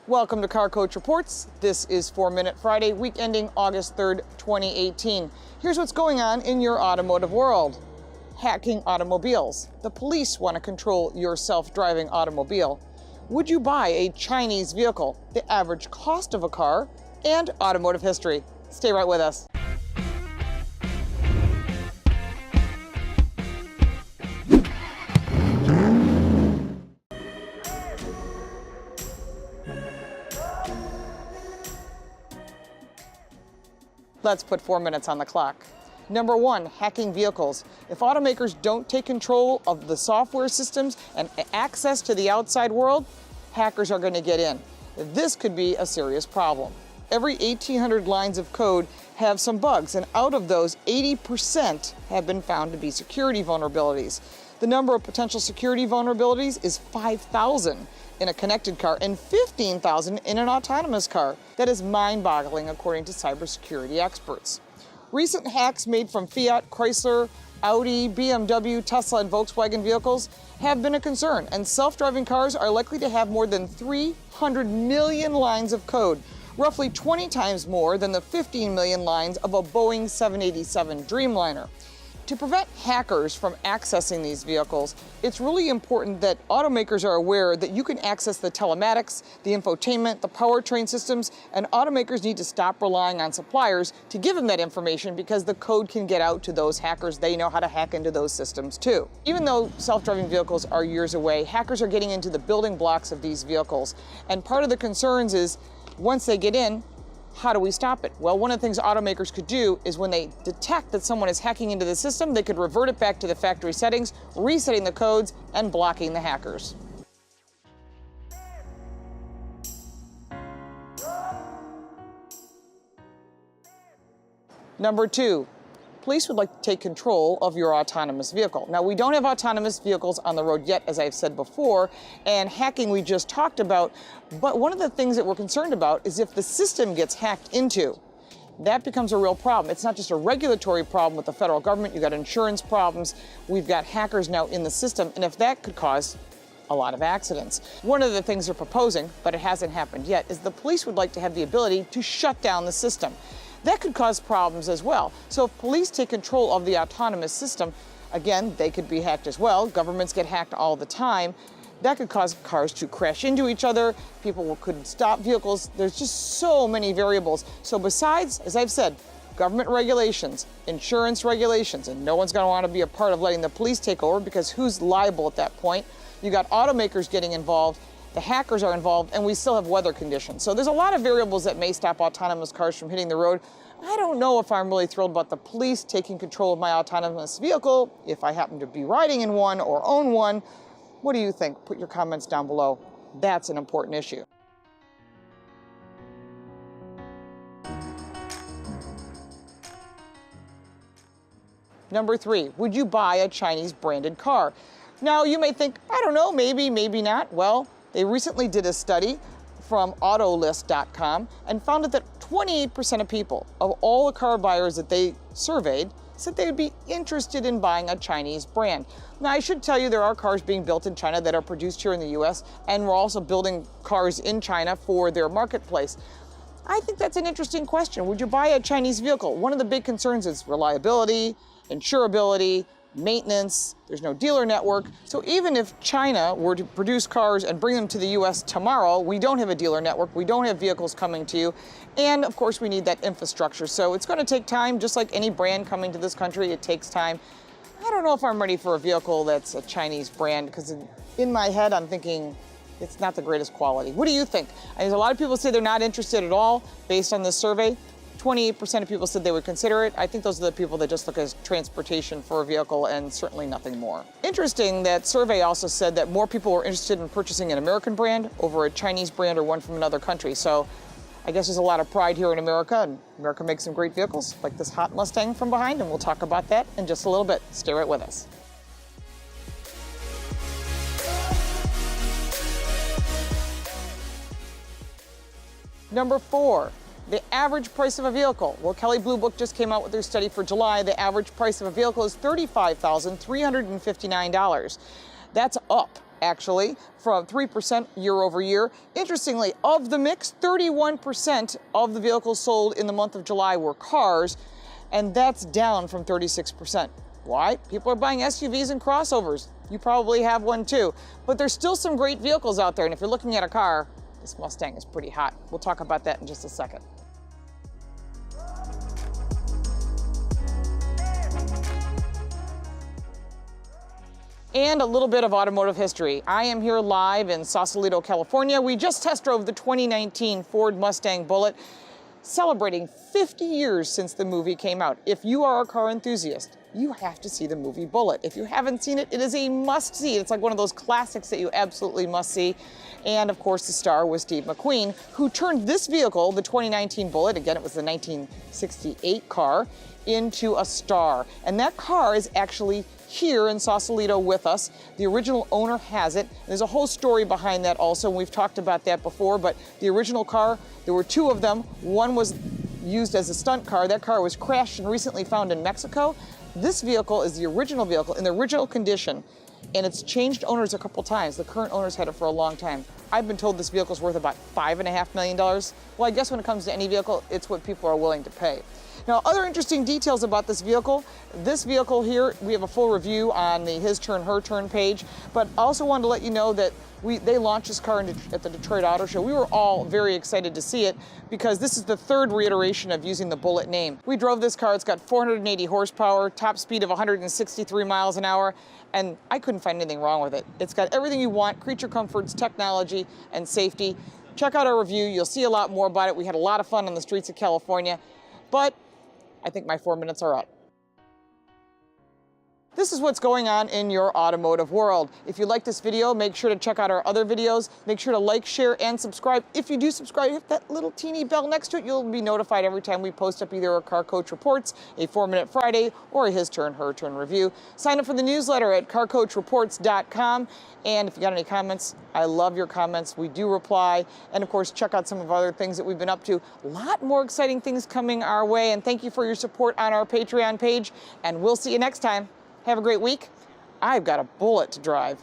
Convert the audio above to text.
Welcome to Car Coach Reports. This is 4-Minute Friday, week ending August 3rd, 2018. Here's what's going on in your automotive world. Hacking automobiles. The police want to control your self-driving automobile. Would you buy a Chinese vehicle? The average cost of a car, and automotive history. Stay right with us. Let's put 4 minutes on the clock. Number one, hacking vehicles. If automakers don't take control of the software systems and access to the outside world, hackers are going to get in. This could be a serious problem. Every 1,800 lines of code have some bugs, and out of those, 80% have been found to be security vulnerabilities. The number of potential security vulnerabilities is 5,000 in a connected car and 15,000 in an autonomous car. That is mind-boggling according to cybersecurity experts. Recent hacks made from Fiat, Chrysler, Audi, BMW, Tesla, and Volkswagen vehicles have been a concern, and self-driving cars are likely to have more than 300 million lines of code, roughly 20 times more than the 15 million lines of a Boeing 787 Dreamliner. To prevent hackers from accessing these vehicles, it's really important that automakers are aware that you can access the telematics, the infotainment, the powertrain systems, and automakers need to stop relying on suppliers to give them that information because the code can get out to those hackers. They know how to hack into those systems too. Even though self-driving vehicles are years away, hackers are getting into the building blocks of these vehicles. And part of the concerns is, once they get in, how do we stop it? Well, one of the things automakers could do is when they detect that someone is hacking into the system, they could revert it back to the factory settings, resetting the codes and blocking the hackers. Number two, police would like to take control of your autonomous vehicle. Now, we don't have autonomous vehicles on the road yet, as I've said before, and hacking we just talked about, but one of the things that we're concerned about is if the system gets hacked into, that becomes a real problem. It's not just a regulatory problem with the federal government, you've got insurance problems, we've got hackers now in the system, and if that could cause a lot of accidents. One of the things they're proposing, but it hasn't happened yet, is the police would like to have the ability to shut down the system. That could cause problems as well. So if police take control of the autonomous system, again, they could be hacked as well. Governments get hacked all the time. That could cause cars to crash into each other. People could stop vehicles. There's just so many variables. So besides, as I've said, government regulations, insurance regulations, and no one's going to want to be a part of letting the police take over because who's liable at that point? You got automakers getting involved. The hackers are involved, and we still have weather conditions. So there's a lot of variables that may stop autonomous cars from hitting the road. I don't know if I'm really thrilled about the police taking control of my autonomous vehicle, if I happen to be riding in one or own one. What do you think? Put your comments down below. That's an important issue. Number three, would you buy a Chinese branded car? Now, you may think, I don't know, maybe, maybe not. Well, they recently did a study from Autolist.com and found that 28% of people, of all the car buyers that they surveyed, said they would be interested in buying a Chinese brand. Now, I should tell you there are cars being built in China that are produced here in the US, and we're also building cars in China for their marketplace. I think that's an interesting question. Would you buy a Chinese vehicle? One of the big concerns is reliability, insurability, maintenance, there's no dealer network. So even if China were to produce cars and bring them to the US tomorrow, we don't have a dealer network, we don't have vehicles coming to you, and of course we need that infrastructure. So it's going to take time, just like any brand coming to this country, it takes time. I don't know if I'm ready for a vehicle that's a Chinese brand, because in my head I'm thinking it's not the greatest quality. What do you think? There's a lot of people say they're not interested at all based on this survey. 28% of people said they would consider it. I think those are the people that just look as transportation for a vehicle and certainly nothing more. Interesting, that survey also said that more people were interested in purchasing an American brand over a Chinese brand or one from another country. So I guess there's a lot of pride here in America, and America makes some great vehicles, like this hot Mustang from behind, and we'll talk about that in just a little bit. Stay right with us. Number four, the average price of a vehicle. Well, Kelley Blue Book just came out with their study for July. The average price of a vehicle is $35,359. That's up actually, from 3% year over year. Interestingly, of the mix, 31% of the vehicles sold in the month of July were cars, and that's down from 36%. Why? People are buying SUVs and crossovers. You probably have one too. But there's still some great vehicles out there, and if you're looking at a car, this Mustang is pretty hot. We'll talk about that in just a second. And a little bit of automotive history. I am here live in Sausalito, California. We just test drove the 2019 Ford Mustang Bullitt, celebrating 50 years since the movie came out. If you are a car enthusiast, you have to see the movie Bullitt. If you haven't seen it, it is a must-see. It's like one of those classics that you absolutely must see. And of course, the star was Steve McQueen, who turned this vehicle, the 2019 Bullitt, again, it was the 1968 car, into a star. And that car is actually here in Sausalito with us. The original owner has it. There's a whole story behind that also, and we've talked about that before, but the original car, there were two of them. One was used as a stunt car. That car was crashed and recently found in Mexico. This vehicle is the original vehicle in the original condition, and it's changed owners a couple times. The current owners had it for a long time. I've been told this vehicle is worth about $5.5 million. Well, I guess when it comes to any vehicle, it's what people are willing to pay. Now, other interesting details about this vehicle here, we have a full review on the His Turn, Her Turn page, but I also wanted to let you know that they launched this car at the Detroit Auto Show. We were all very excited to see it because this is the third reiteration of using the Bullitt name. We drove this car. It's got 480 horsepower, top speed of 163 miles an hour, and I couldn't find anything wrong with it. It's got everything you want: creature comforts, technology, and safety. Check out our review. You'll see a lot more about it. We had a lot of fun on the streets of California, but I think my 4 minutes are up. This is what's going on in your automotive world. If you like this video, make sure to check out our other videos. Make sure to like, share, and subscribe. If you do subscribe, hit that little teeny bell next to it. You'll be notified every time we post up either a Car Coach Reports, a 4-Minute Friday, or a His Turn, Her Turn review. Sign up for the newsletter at carcoachreports.com. And if you got any comments, I love your comments. We do reply. And of course, check out some of other things that we've been up to. A lot more exciting things coming our way. And thank you for your support on our Patreon page. And we'll see you next time. Have a great week. I've got a Bullitt to drive.